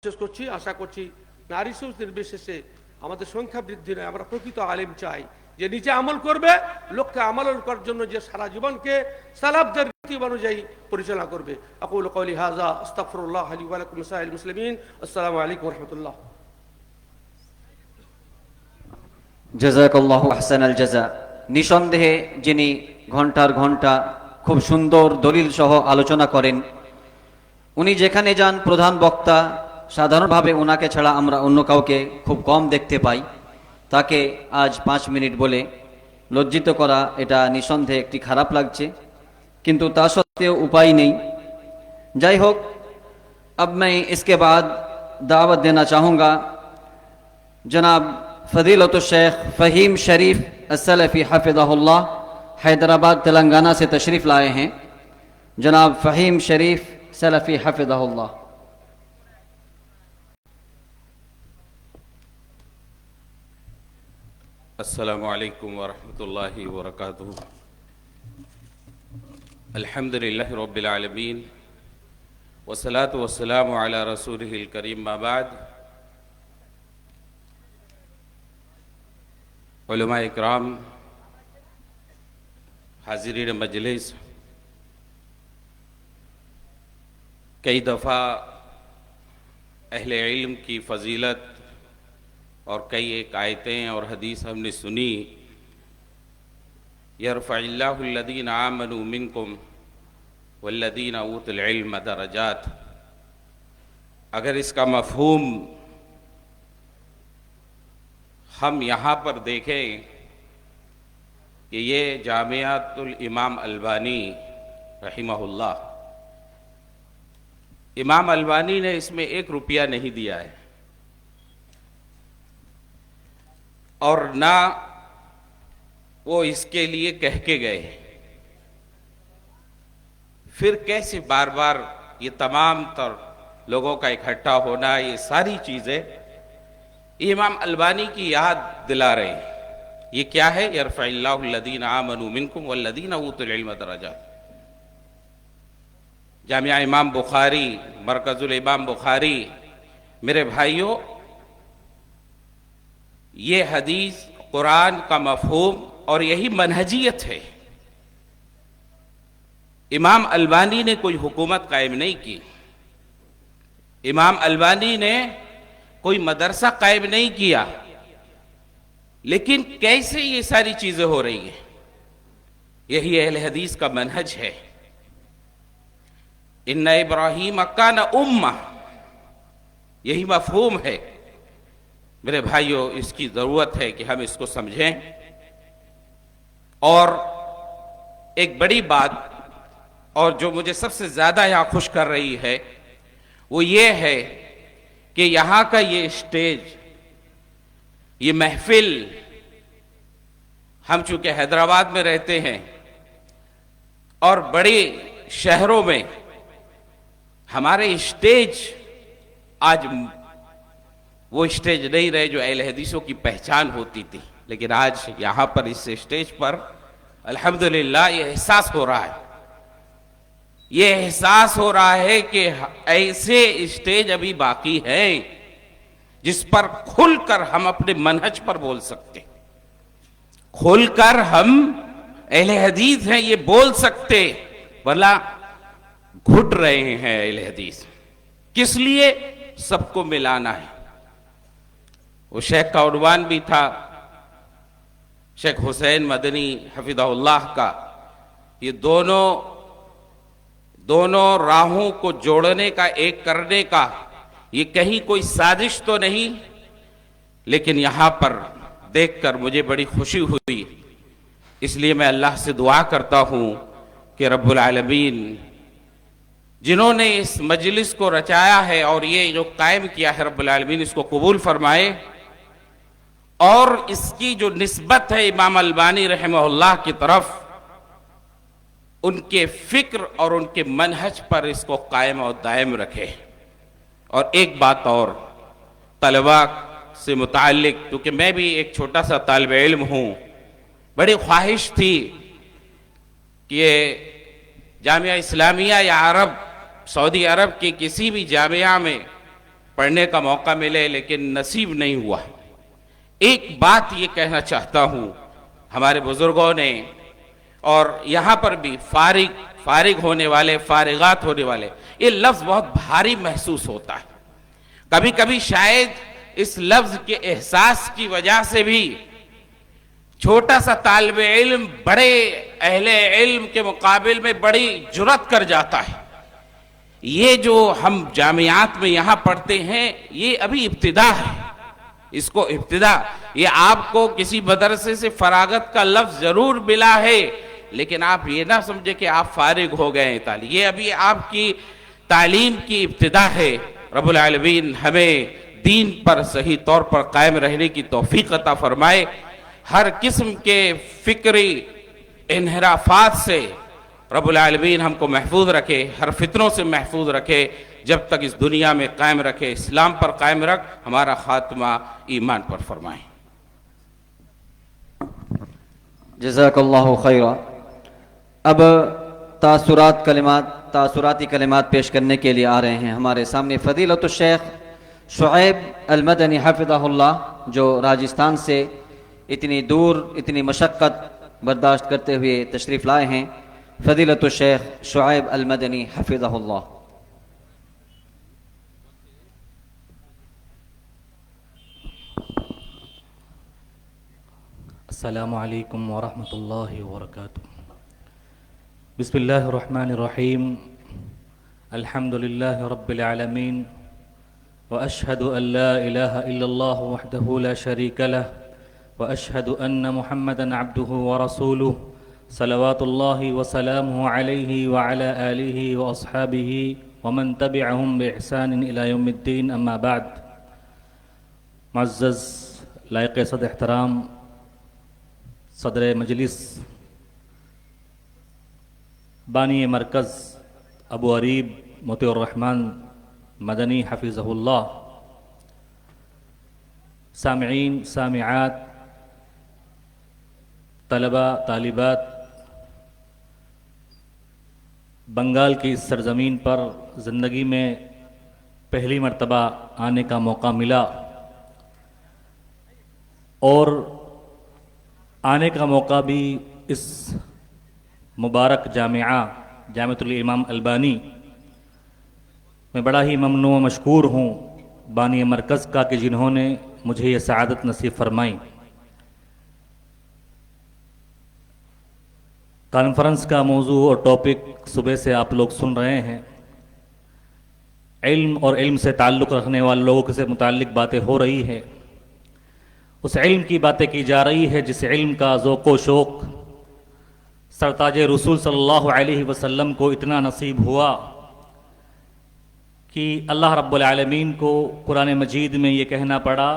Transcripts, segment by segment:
শেষ করছি, আশা করছি নারী পুরুষ নির্বিশেষে আমাদের সংখ্যা বৃদ্ধি নয়, আমরা প্রকৃত আলেম চাই যে নিজে আমল করবে, লোককে আমল করার জন্য যে সারা জীবনকে সালাফদের রীতি অনুযায়ী পরিচালনা করবে। আকুলু কওলি হাযা আস্তাগফিরুল্লাহ লি ওয়া লাকুম সাইরিল মুসলিমিন। আসসালামু আলাইকুম ওয়া রাহমাতুল্লাহ। জাযাকাল্লাহু আহসানাল জাযা। নিঃসন্দেহে যিনি ঘন্টার ঘন্টা খুব সুন্দর দলিল সহ আলোচনা করেন, উনি যেখানে যান প্রধান বক্তা, সাধারণভাবে ওনাকে ছাড়া আমরা অন্য কাউকে খুব কম দেখতে পাই। তাকে আজ 5 মিনিট বলে লজ্জিত করা, এটা নিঃসন্দেহে একটি খারাপ লাগছে, কিন্তু তা সত্ত্বেও উপায় নেই। যাই হোক, अब मैं इसके बाद दावत देना चाहूँगा जनाब फजीलत शेख फ़हीम शरीफ अस्सलफ़ी हफ़िज़हुल्लाह, हैदराबाद तेलंगाना से तशरीफ़ लाए हैं। जनाब फ़हीम शरीफ सलफ़ी हफ़िज़हुल्लाह। अस्सलामु अलैकुम व रहमतुल्लाहि व बरकातुहू। अल्हम्दुलिल्लाहि रब्बिल आलमीन वस्सलातु वस्सलामु अला रसूलिहिल करीम, मा बाद। उलमा इकराम, हाज़िरीन मजलिस, कई दफ़ा अहले इल्म की फ़जीलत और कई एक आयतें और हदीस हमने सुनी। यरफ़इल्लाहु अल्लज़ीना आमनू मिनकुम वल्लज़ीना ऊतुल इल्म दरजात। अगर इसका मफ़हूम हम यहाँ पर देखें कि ये जामियातुल इमाम अलबानी रहिमहुल्लाह, इमाम अलबानी ने इसमें 1 रुपया नहीं दिया है और ना वो इसके लिए कह के गए। फिर कैसे बार बार ये तमाम तर लोगों का इकट्ठा होना, ये सारी चीज़ें इमाम अलबानी की याद दिला रहे हैं। ये क्या है? यरफ़इल्लाहु अल्लज़ीना आमनू मिनकुम वल्लज़ीना ऊतुल इल्म दरजात। जामिया इमाम बुखारी, मरकज़ुल इमाम बुखारी, मेरे भाइयों, ये हदीस कुरान का मफ़हूम और यही मनहजियत है। इमाम अलबानी ने कोई हुकूमत कायम नहीं की, इमाम अलबानी ने कोई मदरसा कायम नहीं किया, लेकिन कैसे ये सारी चीजें हो रही हैं, यही अहले हदीस का मनहज है। इन्ना इब्राहीम काना उम्मा, यही मफ़हूम है। मेरे भाइयों, इसकी ज़रूरत है कि हम इसको समझें। और एक बड़ी बात, और जो मुझे सबसे ज़्यादा यहाँ खुश कर रही है, वो ये है कि यहाँ का ये स्टेज, ये महफिल, हम चूँकि हैदराबाद में रहते हैं और बड़े शहरों में हमारे स्टेज आज वो स्टेज नहीं रहे जो अहले हदीसों की पहचान होती थी। लेकिन आज यहाँ पर इस स्टेज पर अल्हम्दुलिल्लाह ये एहसास हो रहा है, ये एहसास हो रहा है कि ऐसे स्टेज अभी बाकी है जिस पर खुलकर हम अपने मनहज पर बोल सकते, खुलकर हम अहले हदीस हैं ये बोल सकते, वरना घुट रहे हैं अहले हदीस। किस लिए? सबको मिलाना है। वो शेख का उन्वान भी था, शेख हुसैन मदनी हफिज़हुल्लाह का। ये दोनों राहों को जोड़ने का, एक करने का, ये कहीं कोई साजिश तो नहीं, लेकिन यहाँ पर देखकर मुझे बड़ी खुशी हुई। इसलिए मैं अल्लाह से दुआ करता हूँ कि रब्बुल आलमीन जिन्होंने इस मजलिस को रचाया है और ये जो कायम किया है, रब्बुल आलमीन इसको कबूल फरमाए। और इसकी जो निस्बत है इमाम अलबानी रहमहुल्लाह की तरफ, उनके फिक्र और उनके मनहज पर इसको कायम और दायम रखे। और एक बात और तलबा से मुताल्लिक, क्योंकि मैं भी एक छोटा सा तालिब इल्म हूँ, बड़ी ख्वाहिश थी कि ये जामिया इस्लामिया या अरब, सऊदी अरब की किसी भी जामिया में पढ़ने का मौका मिले, लेकिन नसीब नहीं हुआ। एक बात ये कहना चाहता हूँ, हमारे बुजुर्गों ने और यहाँ पर भी फारिग होने वाले, फारिगात होने वाले, ये लफ्ज़ बहुत भारी महसूस होता है। कभी कभी शायद इस लफ्ज़ के एहसास की वजह से भी छोटा सा तालिब इल्म बड़े अहले इल्म के मुकाबिल में बड़ी जुर्रत कर जाता है। ये जो हम जामियात में यहाँ पढ़ते हैं, ये अभी इब्तिदा है, इसको इब्तिदा, ये आपको किसी मदरसे से फरागत का लफ्ज़ ज़रूर मिला है, लेकिन आप ये ना समझे कि आप फारिग हो गए हैं तालीम, ये अभी आपकी तालीम की इब्तिदा है। रब्बुल आलमीन हमें दीन पर सही तौर पर कायम रहने की तौफीक अता फरमाए, हर किस्म के फिक्री इन्हिराफात से रब्बुल आलमीन हमको महफूज रखे, हर फितनों से महफूज रखे, जब तक इस दुनिया में कायम रखे, इस्लाम पर कायम रख, हमारा खात्मा ईमान पर फरमाए। जज़ाकल्लाहु खैरा। अब तासुराती कलिमात पेश करने के लिए आ रहे हैं हमारे सामने फजीलतुश शेख शुएब अल-मदनी हफ़िज़हुल्लाह, जो राजस्थान से इतनी दूर इतनी मशक्क़त बर्दाश्त करते हुए तशरीफ़ लाए हैं। फजीलतुश शेख शुएब अल-मदनी हफ़िज़हुल्लाह। अस्सलामु अलैकुम वरहमतुल्लाहि वबरकातुहू। बिस्मिल्लाहिर्रहमानिर्रहीम। अल्हम्दुलिल्लाहि रब्बिल आलमीन व अशहदु अन ला इलाहा इल्लल्लाह वहदहु ला शरीका लह व अशहदु अन्न मुहम्मदन अब्दुहु व रसूलुहु सलवातुल्लाहि व सलामुहु अलैहि व अला आलिहि व अस्हाबिहि व मन तबिअहुम बि इहसान इला यौमिद्दीन, अम्मा बाद। मुअज़्ज़ज़ लायक़ सद एहतराम सदर मजलिस बानी मरकज़ अबू अरीब मोतिउर रहमान मदनी हफ़िज़हुल्लाह, सामिईन सामिआत, तलबा तालिबात, बंगाल की इस सरज़मीन पर ज़िंदगी में पहली मर्तबा आने का मौका मिला और आने का मौका भी इस मुबारक जामिअतुल इमाम अल्बानी मैं बड़ा ही ममनू व मशकूर हूँ बानी मरकज़ का कि जिन्होंने मुझे ये सआदत नसीब फरमाई। कॉन्फ्रेंस का मौजू और टॉपिक सुबह से आप लोग सुन रहे हैं, इल्म और इल्म से ताल्लुक़ रखने वाले लोगों से मुताल्लिक़ बातें हो रही है। उस इल्म की बातें की जा रही है जिस इल्म का ज़ौक़ व शौक़ सरताज रसूल सल्लल्लाहु अलैहि वसल्लम को इतना नसीब हुआ कि अल्लाह रब्बुल आलमीन को कुरान मजीद में ये कहना पड़ा,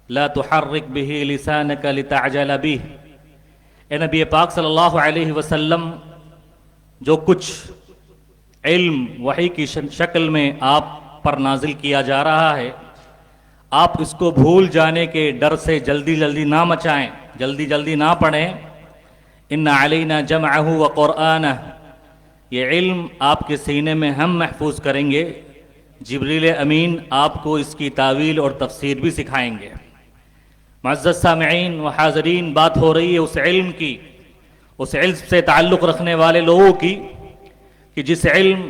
ला तुहर्रिक बिही लिसानका लितअजल बिह। ए नबी पाक सल्लल्लाहु अलैहि वसल्लम, जो कुछ इल्म वही की शक्ल में आप पर नाजिल किया जा रहा है, आप इसको भूल जाने के डर से जल्दी जल्दी ना मचाएं, जल्दी जल्दी ना पढ़ें। इन्ना अलैना जमअहु व क़ुरआनह, ये इल्म आपके सीने में हम महफूज करेंगे, जिब्रील अमीन आपको इसकी तावील और तफसीर भी सिखाएंगे। मुअज़्ज़ज़ सामिईन व हाज़रीन, बात हो रही है उस इल्म की, उस इल्म से ताल्लुक़ रखने वाले लोगों की कि जिस इल्म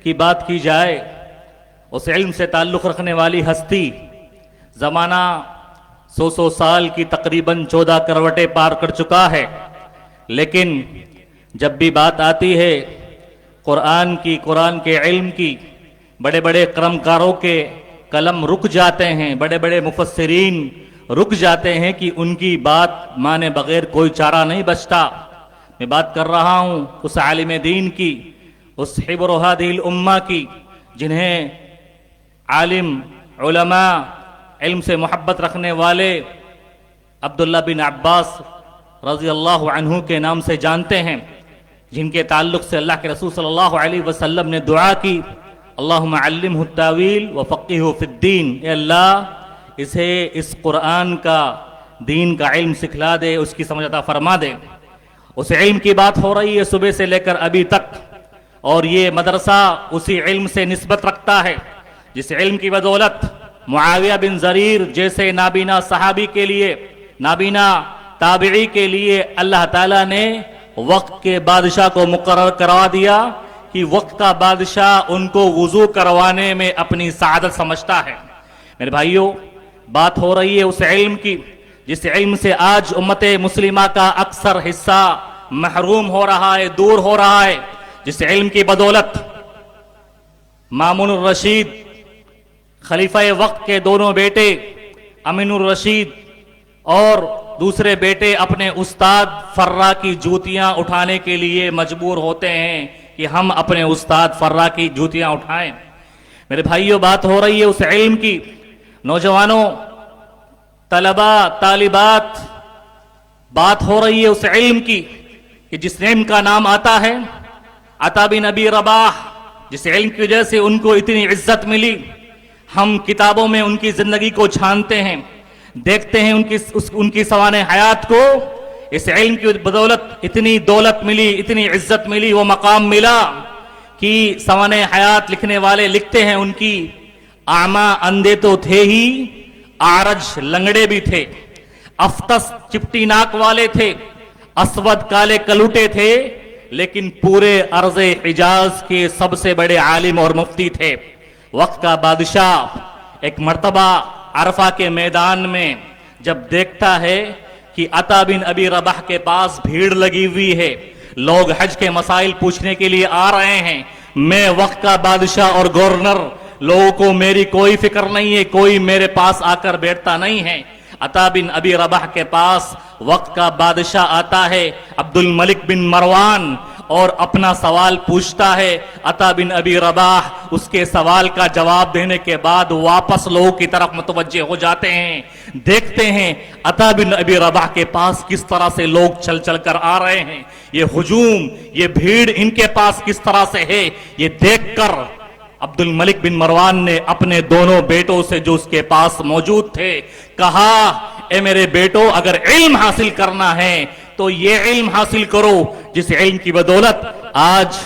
की बात की जाए, उस इल्म से ताल्लुक़ रखने वाली हस्ती ज़माना 100 साल की तकरीबन 14 करवटें पार कर चुका है, लेकिन जब भी बात आती है कुरान की, कुरान के इल्म की, बड़े बड़े क़लमकारों के कलम रुक जाते हैं, बड़े बड़े मुफस्सिरीन रुक जाते हैं कि उनकी बात माने बगैर कोई चारा नहीं बचता। मैं बात कर रहा हूँ उस आलिम दीन की, उस हिब्र हादिल उम्मा की, जिन्हें आलिम उलमा इल्म से मोहब्बत रखने वाले अब्दुल्ला बिन अब्बास रज़ी अल्लाह अन्हु के नाम से जानते हैं, जिनके ताल्लुक़ से अल्लाह के रसूल सल्लल्लाहु अलैहि वसल्लम ने दुआ की, अल्लाहुम्मा अल्लिमहु तावील व फ़क़्हिहु फ़िद्दीन। ए अल्लाह, इसे इस कुरान का, दीन का इल्म सिखला दे, उसकी समझ अता फरमा दे। उस इल्म की बात हो रही है सुबह से लेकर अभी तक, और ये मदरसा उसी इल्म से निस्बत रखता है जिस इल्म की बदौलत मुआविया बिन जरीर जैसे नाबीना सहाबी के लिए, नाबीना ताबिई के लिए अल्लाह ताला ने वक्त के बादशाह को मुकर्रर करा दिया कि वक्त का बादशाह उनको वुजू करवाने में अपनी सादत समझता है। मेरे भाइयों, बात हो रही है उस इल्म की जिस इल्म से आज उम्मत मुस्लिमा का अक्सर हिस्सा महरूम हो रहा है, दूर हो रहा है। जिस इल्म की बदौलत मामून रशीद खलीफा वक्त के दोनों बेटे अमीनुर रशीद और दूसरे बेटे अपने उस्ताद फर्रा की जूतियां उठाने के लिए मजबूर होते हैं कि हम अपने उस्ताद फर्रा की जूतियां उठाएं। मेरे भाइयों, बात हो रही है उस इल्म की। नौजवानों, तलबा, तालिबात, बात हो रही है उस इल्म की कि जिस इल्म का नाम आता है अता बिन अबी रबाह, जिस इल्म की वजह से उनको इतनी इज्जत मिली। हम किताबों में उनकी जिंदगी को छानते हैं, देखते हैं उनकी सवाने हयात को। इस इल्म की बदौलत इतनी दौलत मिली, इतनी इज्जत मिली, वो मकाम मिला कि सवाने हयात लिखने वाले लिखते हैं उनकी आमा अंधे तो थे ही, आरज लंगड़े भी थे, अफ्तस चिपटी नाक वाले थे, असवद काले कलूटे थे, लेकिन पूरे अर्ज़े हिजाज के सबसे बड़े आलिम और मुफ्ती थे। वक्त का बादशाह एक मर्तबा अरफा के मैदान में जब देखता है कि अता बिन अबी रबाह के पास भीड़ लगी हुई है, लोग हज के मसाइल पूछने के लिए आ रहे हैं, मैं वक्त का बादशाह और गवर्नर, लोगों को मेरी कोई फिक्र नहीं है, कोई मेरे पास आकर बैठता नहीं है। अता बिन अबी रबाह के पास वक्त का बादशाह आता है अब्दुल मलिक बिन मरवान और अपना सवाल पूछता है। अता बिन अबी रबाह उसके सवाल का जवाब देने के बाद वापस लोगों की तरफ मुतवज्जे हो जाते हैं, देखते हैं अता बिन अबी रबाह के पास किस तरह से लोग चल चल कर आ रहे हैं, ये हुजूम, ये भीड़ इनके पास किस तरह से है। ये देखकर अब्दुल मलिक बिन मरवान ने अपने दोनों बेटों से जो उसके पास मौजूद थे कहा, ए मेरे बेटो, अगर इल्म हासिल करना है तो ये इल्म हासिल करो जिस इल्म की बदौलत आज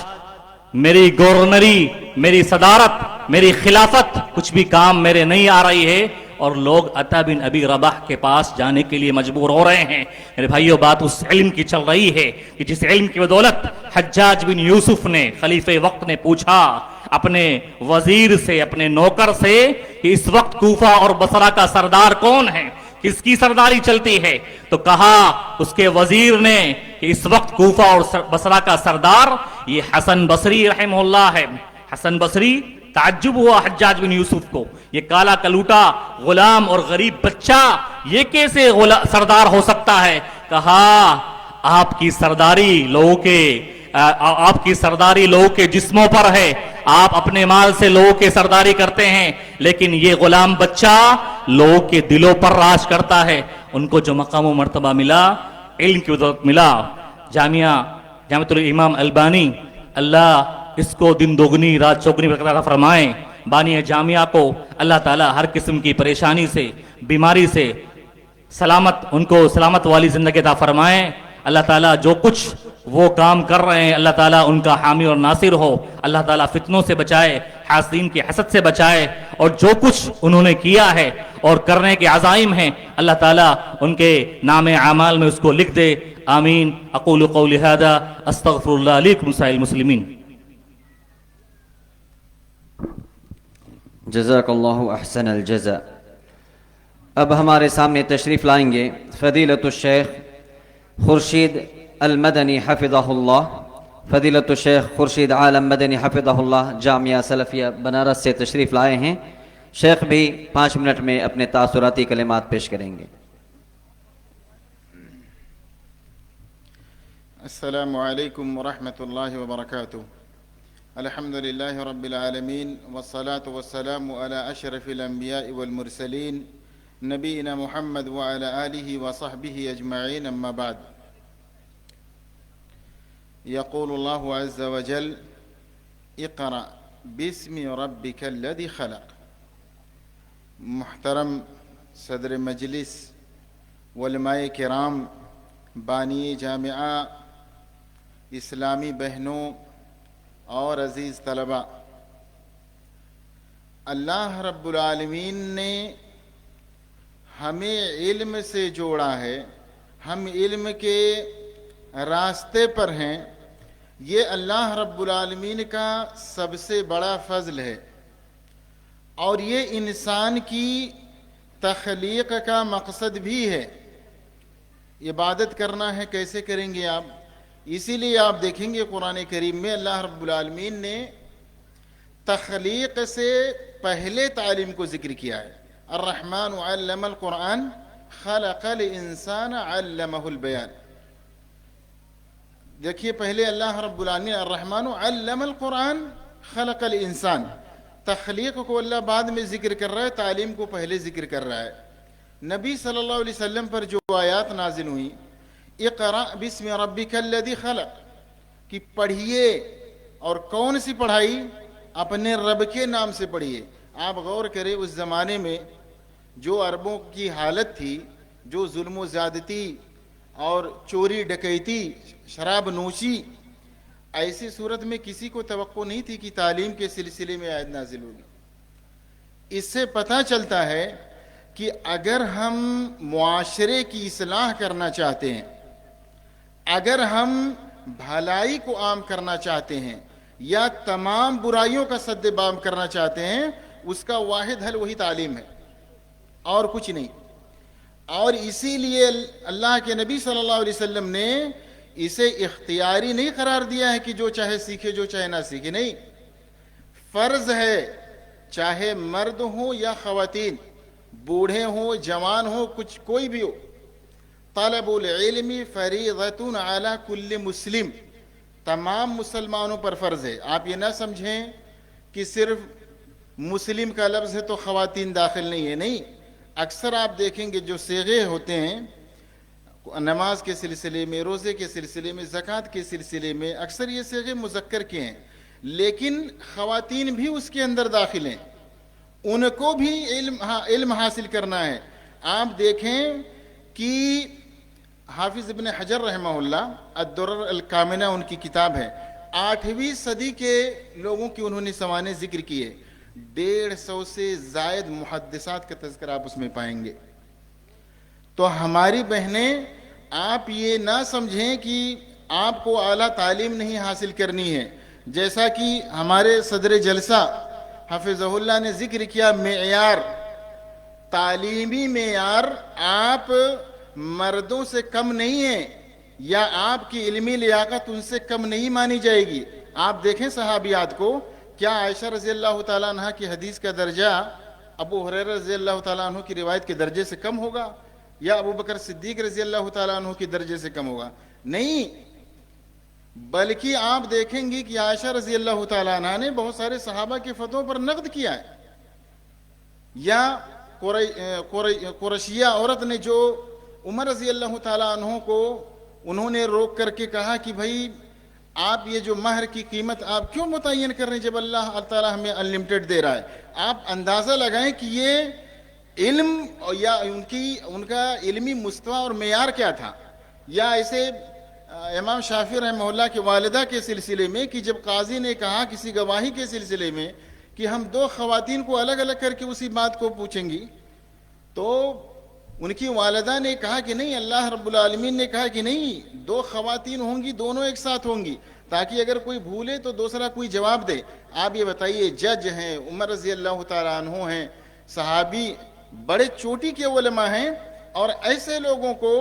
मेरी गवर्नरी, मेरी सदारत, मेरी खिलाफत कुछ भी काम मेरे नहीं आ रही है और लोग अता बिन अबी रबाह के पास जाने के लिए मजबूर हो रहे हैं। मेरे भाइयों, बात उस इल्म की चल रही है कि जिस इल्म की बदौलत हज्जाज बिन यूसुफ ने, खलीफे वक्त ने पूछा अपने वजीर से, अपने नौकर से कि इस वक्त कूफा और बसरा का सरदार कौन है, किसकी सरदारी चलती है, तो कहा उसके वजीर ने कि इस वक्त कूफा और बसरा का सरदार ये हसन बसरी रहमहुल्लाह है। हसन बसरी, ताज्जुब हुआ हज्जाज बिन यूसुफ को, ये काला कलूटा गुलाम और गरीब बच्चा ये कैसे सरदार हो सकता है। कहा आपकी सरदारी लोगों के आपकी सरदारी लोगों के जिस्मों पर है, आप अपने माल से लोगों के सरदारी करते हैं, लेकिन ये गुलाम बच्चा लोगों के दिलों पर राज करता है। उनको जो मकाम व मर्तबा मिला, इल्म की बदौलत मिला। जामिअतुल इमाम अलबानी, अल्लाह इसको दिन दोगुनी रात चौगुनी बरकत फरमाए। बानी जामिया को अल्लाह ताला हर किस्म की परेशानी से, बीमारी से उनको सलामत वाली जिंदगी अता फरमाए। अल्लाह ताला जो कुछ वो काम कर रहे हैं, अल्लाह ताला उनका हामी और नासिर हो। अल्लाह ताला फितनों से बचाए, हासिदीन की हसद से बचाए, और जो कुछ उन्होंने किया है और करने के अज़ाइम हैं, अल्लाह ताला उनके नामे आमाल में उसको लिख दे। आमीन। अक़ूलु क़ौली हाज़ा अस्तग़फ़िरुल्लाह ली व लिसाइरिल मुस्लिमीन। जज़ाकल्लाहु अहसनल जज़ा। अब हमारे सामने तशरीफ़ लाएंगे फ़दीलतुश शेख खुर्शीद अल मदनी हफ़िज़हुल्लाह। फ़दीलतुश शेख खुर्शीद आलम मदनी हफ़िज़हुल्लाह जामिया सलफ़िया बनारस से तशरीफ़ लाए हैं। शेख भी 5 मिनट में अपने तासुराती कलिमात पेश करेंगे। अस्सलामु अलैकुम व रहमतुल्लाहि व बरकातुहू। अल्हम्दुलिल्लाहि रब्बिल आलमीन वस्सलातु वस्सलामु अला अशरफिल अंबियाइ वल मुरसलीन नबीना मुहम्मद व अला आलिहि व सहबिहि अजमईन, अम्मा बाद। यक़ूलुल्लाहु अज़्ज़ व जल इक़रा बिस्मि रब्बिकल्लज़ी खलक़। मुहतरम सदर मजलिस, उलमाए किराम, बानी जामिया, इस्लामी बहनों और अज़ीज़ तलबा, اللہ رب العالمین نے ہمیں علم سے جوڑا ہے، ہم علم کے راستے پر ہیں، یہ اللہ رب العالمین کا سب سے بڑا فضل ہے، اور یہ انسان کی تخلیق کا مقصد بھی ہے۔ عبادت کرنا ہے، کیسے کریں گے آپ؟ اسی لیے آپ دیکھیں گے قرآن کریم میں اللہ رب العالمین نے تخلیق سے پہلے تعلیم کو ذکر کیا ہے۔ الرحمن علم القرآن خلق الانسان علمہ البیان۔ دیکھیے پہلے اللہ رب العالمین الرحمن علم القرآن خلق الانسان، تخلیق کو اللہ بعد میں ذکر کر رہا ہے، تعلیم کو پہلے ذکر کر رہا ہے۔ نبی صلی اللہ علیہ وسلم پر جو آیات نازل ہوئی، اقرأ بسم ربک الذی خلق، کہ پڑھیے، اور کون سی پڑھائی؟ اپنے رب کے نام سے پڑھیے۔ آپ غور کریں اس زمانے میں جو عربوں کی حالت تھی، جو ظلم و زیادتی اور چوری ڈکیتی، شراب نوشی، ایسی صورت میں کسی کو توقع نہیں تھی کہ تعلیم کے سلسلے میں آیت نازل ہوگی۔ اس سے پتہ چلتا ہے کہ اگر ہم معاشرے کی اصلاح کرنا چاہتے ہیں، اگر ہم بھلائی کو عام کرنا چاہتے ہیں، یا تمام برائیوں کا سد بام کرنا چاہتے ہیں، اس کا واحد حل وہی تعلیم ہے، اور کچھ نہیں۔ اور اسی لیے اللہ کے نبی صلی اللہ علیہ وسلم نے اسے اختیاری نہیں قرار دیا ہے کہ جو چاہے سیکھے جو چاہے نہ سیکھے، نہیں، فرض ہے، چاہے مرد ہوں یا خواتین، بوڑھے ہوں جوان ہوں، کچھ کوئی بھی ہو، طلب العلم فریضۃ علی کل مسلم، تمام مسلمانوں پر فرض ہے۔ آپ یہ نہ سمجھیں کہ صرف مسلم کا لفظ ہے تو خواتین داخل نہیں ہے، نہیں، اکثر آپ دیکھیں گے جو صیغے ہوتے ہیں نماز کے سلسلے میں، روزے کے سلسلے میں، زکوٰۃ کے سلسلے میں، اکثر یہ صیغے مذکر کے ہیں، لیکن خواتین بھی اس کے اندر داخل ہیں، ان کو بھی علم حاصل کرنا ہے۔ آپ دیکھیں کہ حافظ ابن حجر رحمہ اللہ الدرر الکامنہ ان کی کتاب ہے، 8ویں صدی کے لوگوں کی انہوں نے سوانح ذکر کیے، 150 سے زائد محدثات کا تذکرہ آپ اس میں پائیں گے۔ تو ہماری بہنیں، آپ یہ نہ سمجھیں کہ آپ کو اعلیٰ تعلیم نہیں حاصل کرنی ہے، جیسا کہ ہمارے صدر جلسہ حفظہ اللہ نے ذکر کیا، معیار، تعلیمی معیار آپ مردوں سے کم نہیں ہیں، یا آپ کی علمی لیاقت ان سے کم نہیں مانی جائے گی۔ آپ دیکھیں صحابیات کو، کیا عائشہ رضی اللہ تعالیٰ عنہ کی حدیث کا درجہ ابو ہریرہ رضی اللہ تعالیٰ عنہ کی روایت کے درجے سے کم ہوگا، یا ابو بکر صدیق رضی اللہ تعالیٰ عنہ کے درجے سے کم ہوگا؟ نہیں، بلکہ آپ دیکھیں گے کہ عائشہ رضی اللہ تعالیٰ عنہ نے بہت سارے صحابہ کے فتووں پر نقد کیا ہے، یا قریشیہ عورت نے جو عمر رضی اللہ تعالیٰ عنہ کو انہوں نے روک کر کے کہا کہ بھائی آپ یہ جو مہر کی قیمت آپ کیوں متعین کر رہے ہیں جب اللہ تعالیٰ ہمیں انلمیٹڈ دے رہا ہے؟ آپ اندازہ لگائیں کہ یہ علم یا ان کا علمی مستوی اور معیار کیا تھا۔ یا ایسے امام شافعی رحمہ اللہ کے والدہ کے سلسلے میں کہ جب قاضی نے کہا کسی گواہی کے سلسلے میں کہ ہم 2 خواتین کو الگ الگ کر کے اسی بات کو پوچھیں گی، تو ان کی والدہ نے کہا کہ نہیں، اللہ رب العالمین نے کہا کہ نہیں، 2 خواتین ہوں گی، دونوں ایک ساتھ ہوں گی، تاکہ اگر کوئی بھولے تو دوسرا کوئی جواب دے۔ آپ یہ بتائیے، جج ہیں، عمر رضی اللہ تعالیٰ عنہ ہیں، صحابی بڑے چوٹی کے علماء ہیں، اور ایسے لوگوں کو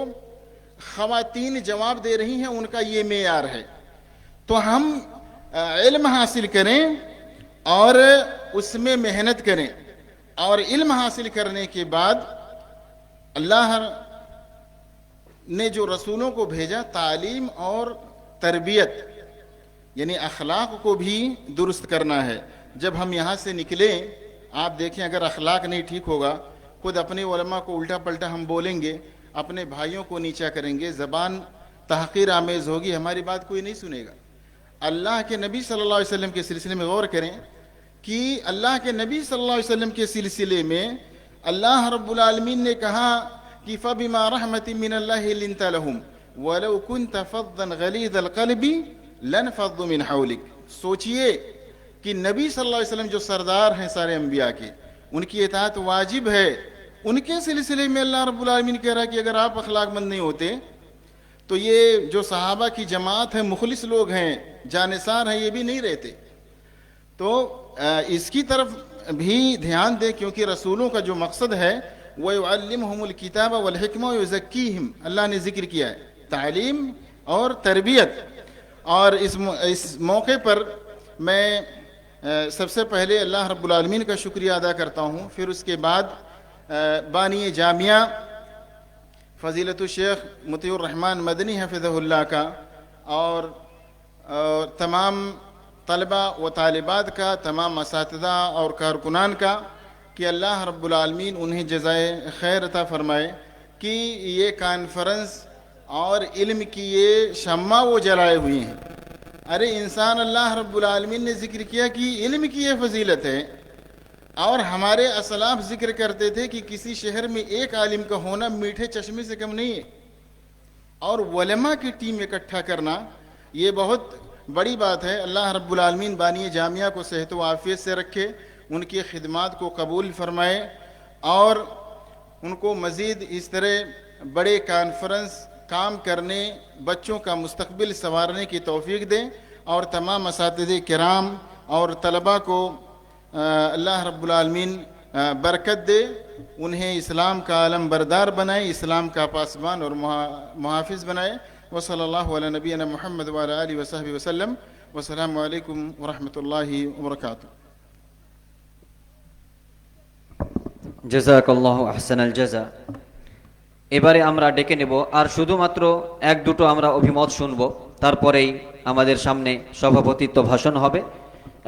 خواتین جواب دے رہی ہیں، ان کا یہ معیار ہے۔ تو ہم علم حاصل کریں اور اس میں محنت کریں، اور علم حاصل کرنے کے بعد اللہ نے جو رسولوں کو بھیجا، تعلیم اور تربیت یعنی اخلاق کو بھی درست کرنا ہے۔ جب ہم یہاں سے نکلیں، آپ دیکھیں اگر اخلاق نہیں ٹھیک ہوگا، خود اپنے علماء کو الٹا پلٹا ہم بولیں گے، اپنے بھائیوں کو نیچا کریں گے، زبان تحقیر آمیز ہوگی، ہماری بات کوئی نہیں سنے گا۔ اللہ کے نبی صلی اللہ علیہ وسلم کے سلسلے میں غور کریں کہ اللہ کے نبی صلی اللہ علیہ وسلم کے سلسلے میں اللہ رب العالمین نے کہا کہ فَبِمَا رَحْمَةٍ مِّنَ اللَّهِ لِنْتَ لَهُمْ وَلَوْ كُنْتَ فَظًّا غَلِيظَ الْقَلْبِ لَانفَضُّوا مِنْ حَوْلِكَ۔ سوچئے कि नबी सल्लल्लाहु अलैहि वसल्लम जो सरदार हैं सारे अम्बिया के, उनकी इताअत वाजिब है। उनके सिलसिले में अल्लाह रब्बुल आलमीन कह रहा है कि अगर आप अखलाकमंद नहीं होते तो ये जो सहाबा की जमात है, मुखलिस लोग हैं, जानिसार हैं, ये भी नहीं रहते। तो इसकी तरफ भी ध्यान दें, क्योंकि रसूलों का जो मकसद है वह युअल्लिमुहुमुल किताब वल हिकमा व युज़क्कीहिम, अल्लाह ने जिक्र किया है तालीम और तरबियत। और इस मौके पर मैं सबसे पहले अल्लाह रब्बुल आलमीन का शुक्रिया अदा करता हूँ, फिर उसके बाद बानी जामिया फ़ज़ीलतुल शेख मुतीउर रहमान मदनी हफ़िज़हुल्लाह का और तमाम तलबा व तालिबात का, तमाम असातिज़ा और कारकुनान का, कि अल्लाह रब्बुल आलमीन उन्हें जज़ाए खैर अता फरमाए कि ये कॉन्फ्रेंस और इल्म की ये शम्मा वो जलाए हुए हैं। अरे इंसान, अल्लाह रब्बुल आलमीन ने जिक्र किया कि इल्म की ये फजीलत है, और हमारे असलाफ जिक्र करते थे कि किसी शहर में एक आलिम का होना मीठे चश्मे से कम नहीं है, और उलमा की टीम इकट्ठा करना ये बहुत बड़ी बात है। अल्लाह रब्बुल आलमीन बानी जामिया को सेहत व आफियत से रखे, उनकी खिदमात को कबूल फरमाए और उनको मज़ीद इस तरह बड़े कॉन्फ्रेंस काम करने, बच्चों का मुस्तकबिल संवारने की तौफीक दें, और तमाम असातिज़े किराम और तलबा को अल्लाह रब्बुल आलमीन बरकत दे, उन्हें इस्लाम का आलम बरदार बनाए, इस्लाम का पासबान और मुहाफिज बनाए। व सल्लल्लाहु अला नबीना मुहम्मद व अला आलिहि व सहबिहि वसल्लम। वस्सलामु अलैकुम व रहमतुल्लाहि व बरकातुहू। জাযাকাল্লাহু আহসানাল জাযা। এবারে আমরা ডেকে নেব আর শুধুমাত্র এক দুটো আমরা অভিমত শুনব, তারপরেই আমাদের সামনে সভাপতিত্ব ভাষণ হবে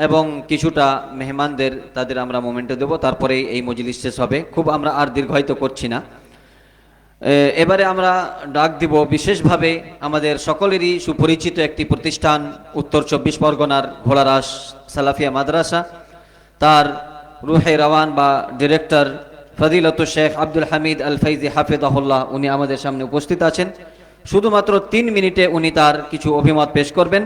এবং কিছুটা মেহমানদের তাদের আমরা মোমেন্টো দেব, তারপরেই এই মজলিস শেষ হবে। খুব আমরা আর দীর্ঘায়িত করছি না। এবারে আমরা ডাক দিব বিশেষভাবে আমাদের সকলেরই সুপরিচিত একটি প্রতিষ্ঠান, উত্তর 24 পরগনার ঘোড়ারাস সালাফিয়া মাদ্রাসা, তার রুহে রওয়ান বা ডিরেক্টর ফজিলতুল শেখ আব্দুল হামিদ আল ফাইজি হাফিজাহুল্লাহ, উনি আমাদের সামনে উপস্থিত আছেন। শুধুমাত্র 3 মিনিটে উনি তার কিছু অভিমত পেশ করবেন,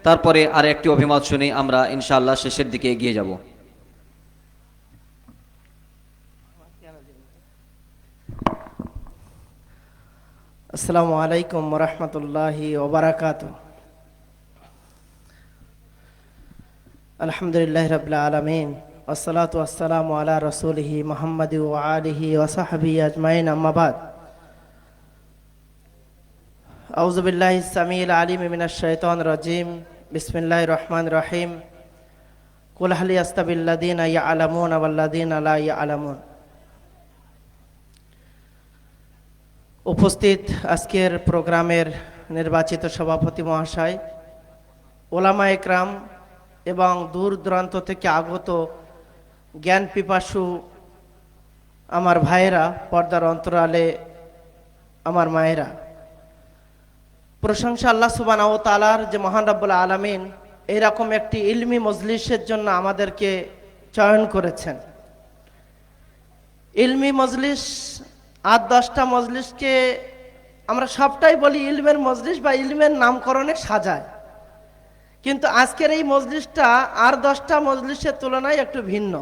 তারপরে আর একটি অভিমত শুনে আমরা ইনশাআল্লাহ শেষের দিকে এগিয়ে যাব। আসসালামু আলাইকুম ওয়া রাহমাতুল্লাহি ওয়া বারাকাতুহু। আলহামদুলিল্লাহি রাব্বিল আলামিন, والصلاة والسلام على رسوله محمد وآله وصحبه أجمعين، أما بعد. أعوذ بالله السميع العليم من الشيطان الرجيم، بسم الله الرحمن الرحيم. قل هل يستوي الذين يعلمون والذين لا يعلمون. উপস্থিত আজকের প্রোগ্রামের নির্বাচিত সভাপতি মহাশয়, ওলামা একরাম এবং দূর দূরান্ত থেকে আগত জ্ঞান পিপাসু আমার ভাইয়েরা, পর্দার অন্তরালে আমার মায়েরা, প্রশংসা আল্লাহ সুবহানাহু ওয়া তাআলার যে মহান রব্বুল আলামিন এরকম একটি ইলমি মজলিসের জন্য আমাদেরকে চয়ন করেছেন। ইলমি মজলিস 8-10টা মজলিসকে আমরা সবটাই বলি ইলমের মজলিস বা ইলমের নামকরণে সাজায়, কিন্তু আজকের এই মজলিসটা আর 10টা মজলিসের তুলনায় একটু ভিন্ন।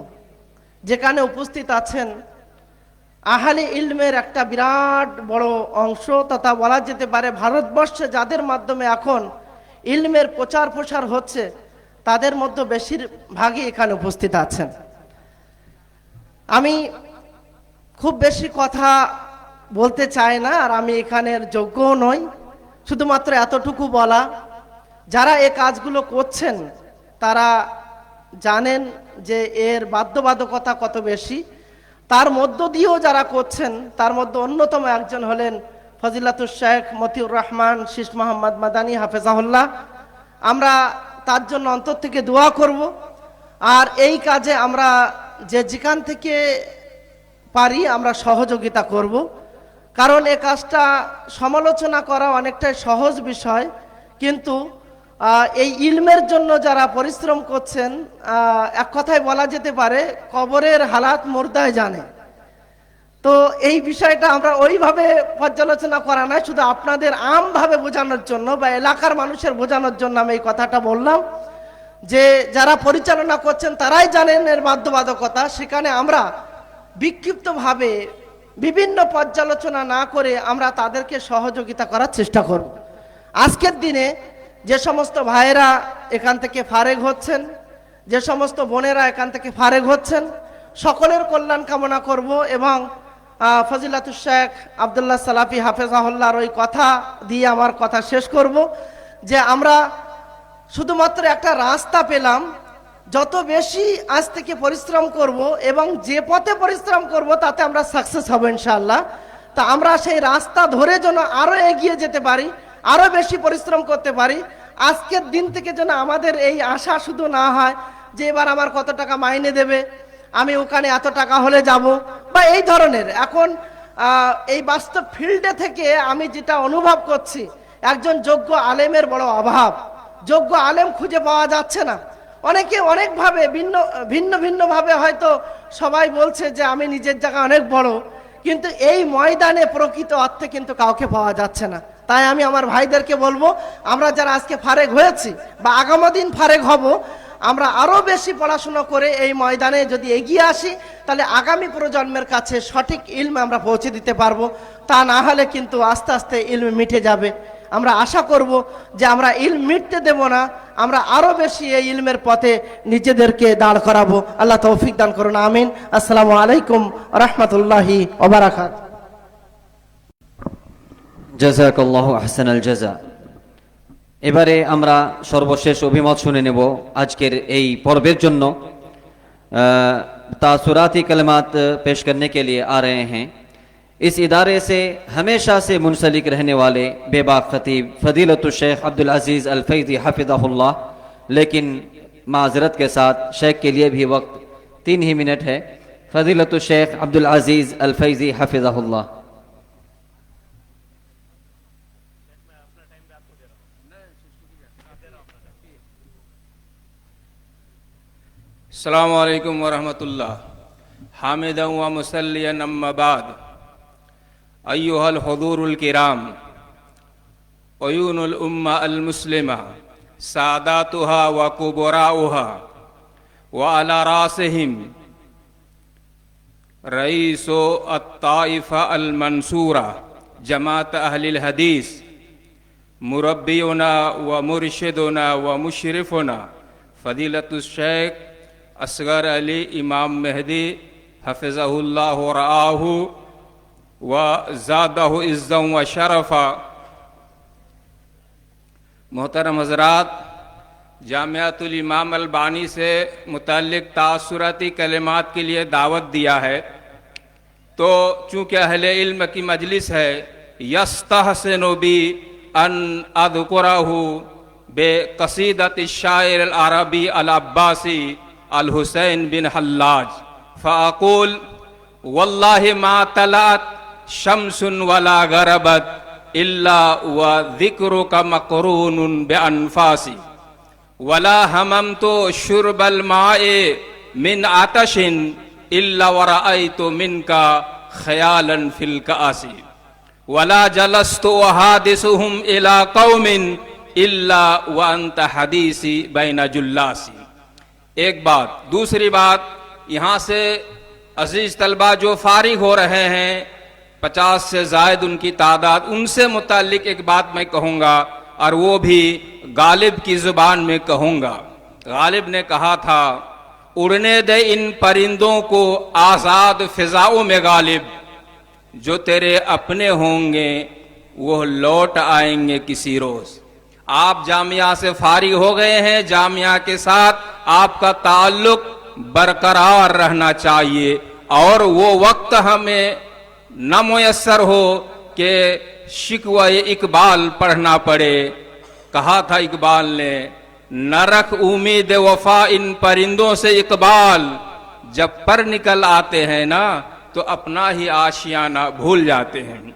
যেখানে উপস্থিত আছেন আহলে ইলমের একটা বিরাট বড় অংশ, তথা বলা যেতে পারে ভারতবর্ষে যাদের মাধ্যমে এখন ইলমের প্রচার প্রসার হচ্ছে তাদের মধ্যে বেশিরভাগই এখানে উপস্থিত আছেন। আমি খুব বেশি কথা বলতে চাই না, আর আমি এখানের যোগ্যও নই। শুধুমাত্র এতটুকু বলা, যারা এই কাজগুলো করছেন তারা জানেন যে এর বাধ্যবাধকতা কত বেশি। তার মধ্য দিয়েও যারা করছেন তার মধ্যে অন্যতম একজন হলেন ফজিলাতুল শেখ মতিউর রহমান শীষ মোহাম্মদ মাদানী হাফেজাহুল্লাহ। আমরা তার জন্য অন্তর থেকে দোয়া করব, আর এই কাজে আমরা যেখান থেকে পারি আমরা সহযোগিতা করব, কারণ এই কাজটা সমালোচনা করা অনেকটাই সহজ বিষয়, কিন্তু এই ইলমের জন্য যারা পরিশ্রম করছেন, এক কথায় বলা যেতে পারে কবরের হালাত মুর্দায় জানে। তো এই বিষয়টা আমরা ওইভাবে পর্যালোচনা করা নয়, শুধু আপনাদের আমভাবে বোঝানোর জন্য বা এলাকার মানুষের বোঝানোর জন্য আমি এই কথাটা বললাম। যে যারা পরিচালনা করছেন তারাই জানেন এর বাধ্যবাধকতা। সেখানে আমরা বিক্ষিপ্তভাবে বিভিন্ন পর্যালোচনা না করে আমরা তাদেরকে সহযোগিতা করার চেষ্টা করব। আজকের দিনে যে সমস্ত ভাইয়েরা এখান থেকে ফারেগ হচ্ছেন, যে সমস্ত বোনেরা এখান থেকে ফারেগ হচ্ছেন, সকলের কল্যাণ কামনা করব এবং ফজিলাতুল শেখ আব্দুল্লাহ সালাফি হাফেজাহুল্লাহর ওই কথা দিয়ে আমার কথা শেষ করব যে আমরা শুধুমাত্র একটা রাস্তা পেলাম, যত বেশি আজ থেকে পরিশ্রম করব এবং যে পথে পরিশ্রম করব তাতে আমরা সাকসেস হব ইনশাআল্লাহ। তা আমরা সেই রাস্তা ধরে যেন আরো এগিয়ে যেতে পারি, আরো বেশি পরিশ্রম করতে পারি। আজকের দিন থেকে যেন আমাদের এই আশা শুধু না হয় যে এবার আমার কত টাকা মাইনে দেবে, আমি ওখানে এত টাকা হলে যাব, বা এই ধরনের। এখন এই বাস্তব ফিল্ডে থেকে আমি যেটা অনুভব করছি, একজন যোগ্য আলেমের বড় অভাব। যোগ্য আলেম খুঁজে পাওয়া যাচ্ছে না। অনেকে অনেকভাবে ভিন্ন ভিন্নভাবে হয়তো সবাই বলছে যে আমি নিজের জায়গা অনেক বড়, কিন্তু এই ময়দানে প্রকৃত অর্থে কিন্তু কাউকে পাওয়া যাচ্ছে না। তাই আমি আমার ভাইদেরকে বলবো, আমরা যারা আজকে ফারেগ হয়েছি বা আগামী দিন ফারেগ হব, আমরা আরো বেশি পড়াশোনা করে এই ময়দানে যদি এগিয়ে আসি, তাহলে আগামী প্রজন্মের কাছে সঠিক ইলম আমরা পৌঁছে দিতে পারবো। তা না হলে কিন্তু আস্তে আস্তে ইলম মিটে যাবে। আমরা আশা করব যে আমরা ইলম মিটতে দেব না, আমরা আরো বেশি এই ইলমের পথে নিজেদেরকে দাঁড় করাবো। আল্লাহ তৌফিক দান করুন, আমিন। আসসালামু আলাইকুম রাহমাতুল্লাহি ওয়া বারাকাতুহু। জাযাকাল্লাহু আহসানাল জাযা। এবারে আমরা সর্বশেষ অভিমত শুনে নেব আজকের এই পর্বের জন্য। तासुराती कलमात पेश करने के लिए आ रहे हैं इस इदारे से हमेशा से मुंसलिक रहने वाले बेबाक खतीब फजीलतुल शेख अब्दुल अजीज़ अल फैज़ी हफिज़हुल्लाह। लेकिन माजरत के साथ शेख के लिए भी वक्त 3 ही मिनट है। फजीलतुल शेख अब्दुल अजीज़ अल फैज़ी हफिज़हुल्लाह। अस्सलामु अलैकुम वरहमतुल्लाह। हामिदन व मुसल्लियन अम्मा बाद। अय्युहल हुदूरुल किराम, उयूनुल उम्मा अल मुस्लिमा, सादातुहा व कुबराउहा व अला रासिहिम रईसो अत्ताइफा अल मंसूरा जमात अहलिल हदीस, मुरब्बियुना व मुर्शिदुना व मुशरिफुना फजीलतुल शेख असगर अली इमाम मेहदी हफिज़हुल्लाह व रआहु व ज़ादहु इज़्ज़न व शरफ़ा। मोहतरम हज़रात, जामियातुल इमाम अलबानी से मुताल्लिक़ तासुराती कलिमात के लिए दावत दिया है, तो चूँकि अहले इल्म की मजलिस है, यस्तहसिनु बी अन अज़कुरहु बे क़सीदत शायर अल अरबी अल अब्बासी अल हुसैन बिन हल्लाज फ़अक़ूल वल्लाहि मा तलात शम्सुन वला गरबत इल्ला व ज़िक्रुका मक़रूनुन बिअन्फ़ासी वला हममतु शुर्बल माए मिन आतशिन इल्ला व रअयतु मिनका ख़यालन फ़िल कासी वला जलस्तु अहादिसुहुम इला कौमिन इल्ला व अंत हदीसी बैन जुल्लासी। एक बात। दूसरी बात, यहाँ से अजीज तलबा जो फारिग हो रहे हैं 50 से जायद उनकी तादाद, उनसे मुताल्लिक एक बात मैं कहूँगा और वो भी गालिब की ज़ुबान में कहूँगा। गालिब ने कहा था, उड़ने दे इन परिंदों को आज़ाद फ़िज़ाओं में गालिब, जो तेरे अपने होंगे वो लौट आएंगे किसी रोज़। आप जामिया से फारिग हो गए हैं, जामिया के साथ आपका ताल्लुक बरकरार रहना चाहिए और वो वक्त हमें न मुयस्सर हो कि शिकवा इकबाल पढ़ना पड़े। कहा था इकबाल ने, न रख उम्मीद वफा इन परिंदों से इकबाल, जब पर निकल आते हैं ना तो अपना ही आशियाना भूल जाते हैं।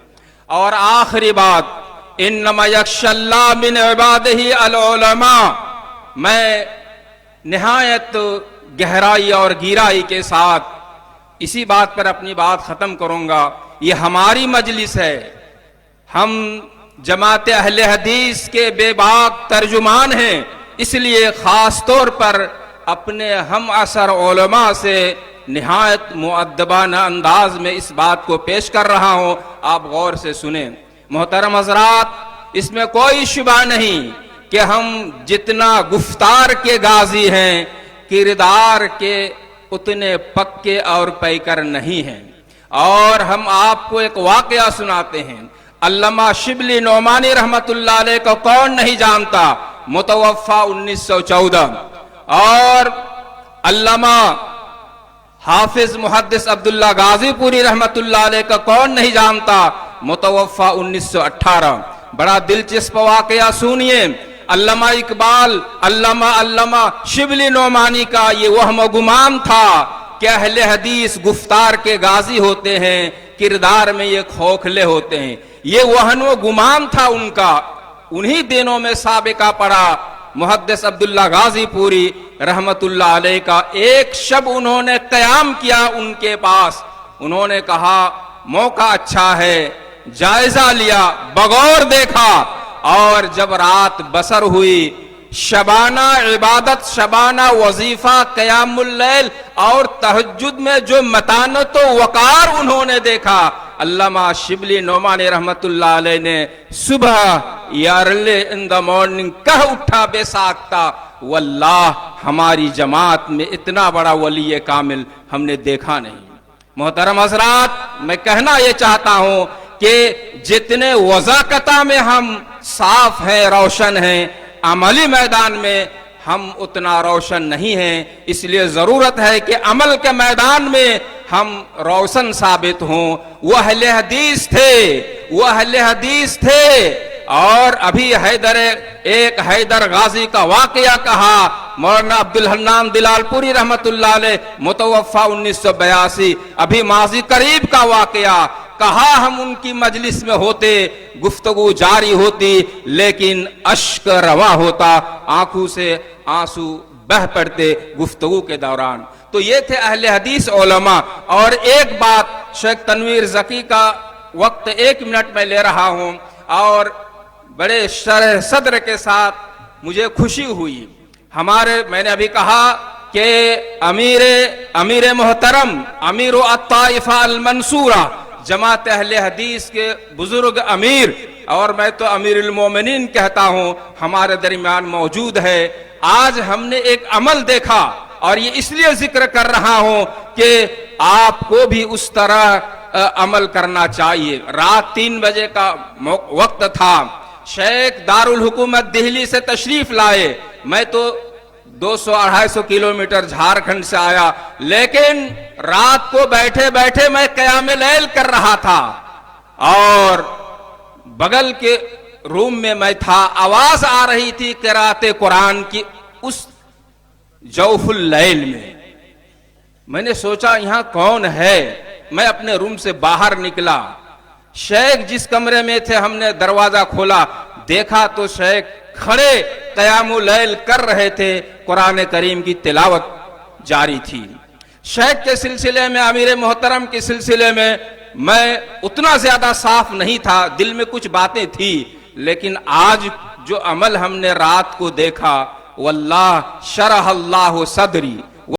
और आखिरी बात, इन्नमा यख्शल्लाह मिन इबादिही अल उलमा। मैं निहायत गहराई और गहराई के साथ इसी बात पर अपनी बात ख़त्म करूँगा। ये हमारी मजलिस है, हम जमात अहले हदीस के बेबाक तर्जुमान हैं, इसलिए खास तौर पर अपने हम असर उलमा से निहायत मुअद्दबाना अंदाज में इस बात को पेश कर रहा हूं, आप गौर से सुने। मोहतरम हजरात, इसमें कोई शुबा नहीं कि हम जितना गुफ्तार के गाजी हैं, किरदार के उतने पक्के और पैकर नहीं हैं। और हम आपको एक वाकया सुनाते हैं। अल्लामा शिबली नोमानी रहमतुल्लाह अलैह को कौन नहीं जानता, मुतवफ़ा 1914। और अल्लामा हाफिज मुहद्दिस अब्दुल्ला गाजीपुरी रहमतुल्लाह अलैह का कौन नहीं जानता, मुतवफ़ा 1918। बड़ा दिलचस्प वाकया सुनिए। अल्लामा इकबाल अल्लामा शिबली नोमानी का ये वहम गुमान था कि अहले हदीस गुफ्तार के गाजी होते हैं, किरदार में ये खोखले होते हैं। ये वहन गुमान था उनका। उन्हीं दिनों में साबिका पड़ा मुहद्दिस अब्दुल्ला गाजीपुरी रहमतुल्लाह अलैह का। एक शब उन्होंने कयाम किया उनके पास। उन्होंने कहा मौका अच्छा है, जायजा लिया, बगौर देखा, और जब रात बसर हुई, शबाना इबादत, शबाना वजीफा, कयामुल लैल और तहज्जुद में जो मतानत व वकार उन्होंने देखा, अल्लामा शिबली नोमानी रहमतुल्लाह अलैह ने सुबह या अर्ली इन द मॉर्निंग कह उठा बेसाख्ता, वल्लाह हमारी जमात में इतना बड़ा वली कामिल हमने देखा नहीं। मोहतरम हजरात, मैं कहना यह चाहता हूं कि जितने वज़ाकता में हम साफ हैं, रोशन हैं, अमली मैदान में हम उतना रोशन नहीं हैं। इसलिए जरूरत है कि अमल के मैदान में हम रोशन साबित हों। वह अहले हदीस थे। और अभी हैदर गाजी का वाकया कहा, मौलाना अब्दुल हन्नान दिलालपुरी रहमतुल्लाह अलैह, मुतवफ़ा 1982। अभी माजी करीब का वाकया कहा, हम उनकी मजलिस में होते, गुफ्तगू जारी होती, लेकिन अश्क रवा होता, आंखों से आंसू बह पड़ते गुफ्तगू के दौरान। तो ये थे अहले हदीस उलमा। और एक बात, शेख तनवीर ज़की का वक्त 1 मिनट में ले रहा हूं, और बड़े शरह सद्र के साथ मुझे खुशी हुई। मैंने अभी कहा कि अमीर मोहतरम, अमीर अत्ताइफा अल मंसूरा, जमात अहले हदीस के बुजुर्ग अमीर, और मैं तो अमीरुल मोमिनीन कहता हूं, हमारे दरमियान मौजूद है। आज हमने एक अमल देखा, और ये इसलिए जिक्र कर रहा हूं कि आपको भी उस तरह अमल करना चाहिए। रात 3 बजे का वक्त था। शेख दारुल हुकूमत दिल्ली से तशरीफ लाए। मैं तो 200-250 किलोमीटर झारखंड से आया, लेकिन रात को बैठे बैठे मैं क़याम लैल कर रहा था, और बगल के रूम में मैं था। आवाज आ रही थी क़िराअत कुरान की उस जौफुल लैल में। मैंने सोचा यहां कौन है। मैं अपने रूम से बाहर निकला। शेख जिस कमरे में थे, हमने दरवाजा खोला, देखा तो शेख खड़े क़यामुल लैल कर रहे थे, कुरान करीम की तिलावत जारी थी। शेख के सिलसिले में, अमीर मोहतरम के सिलसिले में मैं उतना ज्यादा साफ नहीं था, दिल में कुछ बातें थी, लेकिन आज जो अमल हमने रात को देखा, वल्लाह शरह अल्लाह सदरी,